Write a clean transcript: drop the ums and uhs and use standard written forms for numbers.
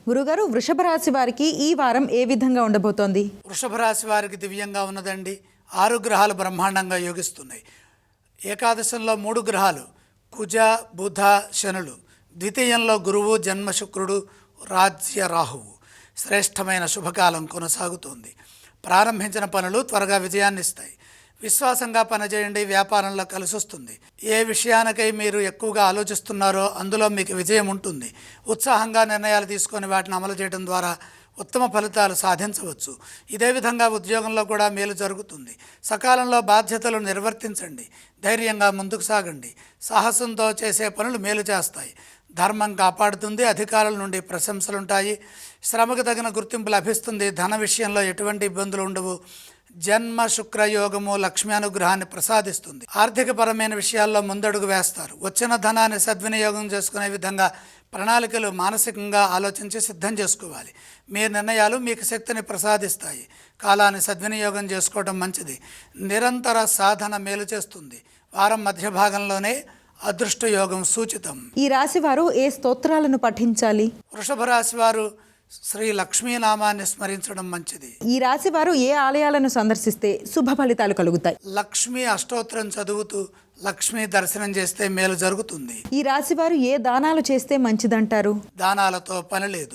గురుగారు, వృషభ రాశి వారికి ఈ వారం ఏ విధంగా ఉండబోతోంది? వృషభ రాశి వారికి దివ్యంగా ఉన్నదండి. 6 గ్రహాలు బ్రహ్మాండంగా యోగిస్తున్నాయి. ఏకాదశంలో 3 గ్రహాలు కుజ, బుధ, శనులు. ద్వితీయంలో గురువు, జన్మ శుక్రుడు, రాజ్య రాహువు. శ్రేష్టమైన శుభకాలం కొనసాగుతోంది. ప్రారంభించిన పనులు త్వరగా విజయాన్నిస్తాయి. విశ్వాసంగా పనిచేయండి, వ్యాపారంలో కలిసి వస్తుంది. ఏ విషయానికై మీరు ఎక్కువగా ఆలోచిస్తున్నారో అందులో మీకు విజయం ఉంటుంది. ఉత్సాహంగా నిర్ణయాలు తీసుకొని వాటిని అమలు చేయడం ద్వారా ఉత్తమ ఫలితాలు సాధించవచ్చు. ఇదే విధంగా ఉద్యోగంలో కూడా మేలు జరుగుతుంది. సకాలంలో బాధ్యతలు నిర్వర్తించండి. ధైర్యంగా ముందుకు సాగండి. సాహసంతో చేసే పనులు మేలు చేస్తాయి. ధర్మం కాపాడుతుంది. అధికారుల నుండి ప్రశంసలుంటాయి. శ్రమకు తగిన గుర్తింపు లభిస్తుంది. ధన విషయంలో ఎటువంటి ఇబ్బందులు ఉండవు. జన్మ శుక్రయోగము లక్ష్మీ అనుగ్రహాన్ని ప్రసాదిస్తుంది. ఆర్థికపరమైన విషయాల్లో ముందడుగు వేస్తారు. వచ్చిన ధనాన్ని సద్వినియోగం చేసుకునే విధంగా ప్రణాళికలు మానసికంగా ఆలోచించి సిద్ధం చేసుకోవాలి. మీ నిర్ణయాలు మీకు శక్తిని ప్రసాదిస్తాయి. కాలాన్ని సద్వినియోగం చేసుకోవడం మంచిది. నిరంతర సాధన మేలు చేస్తుంది. వారం మధ్య భాగంలోనే అదృష్ట యోగం సూచితం. ఈ రాశి వారు ఏ స్తోత్రాలను పఠించాలి? వృషభ రాశి వారు శ్రీ లక్ష్మీనామాన్ని స్మరించడం మంచిది. ఈ రాశి వారు ఏ ఆలయాలను సందర్శిస్తే శుభ ఫలితాలు కలుగుతాయి? లక్ష్మీ అష్టోత్తరం చదువుతూ లక్ష్మీ దర్శనం చేస్తే మేలు జరుగుతుంది. ఈ రాశి వారు ఏ దానాలు చేస్తే మంచిదంటారు? దానాలతో పని లేదు.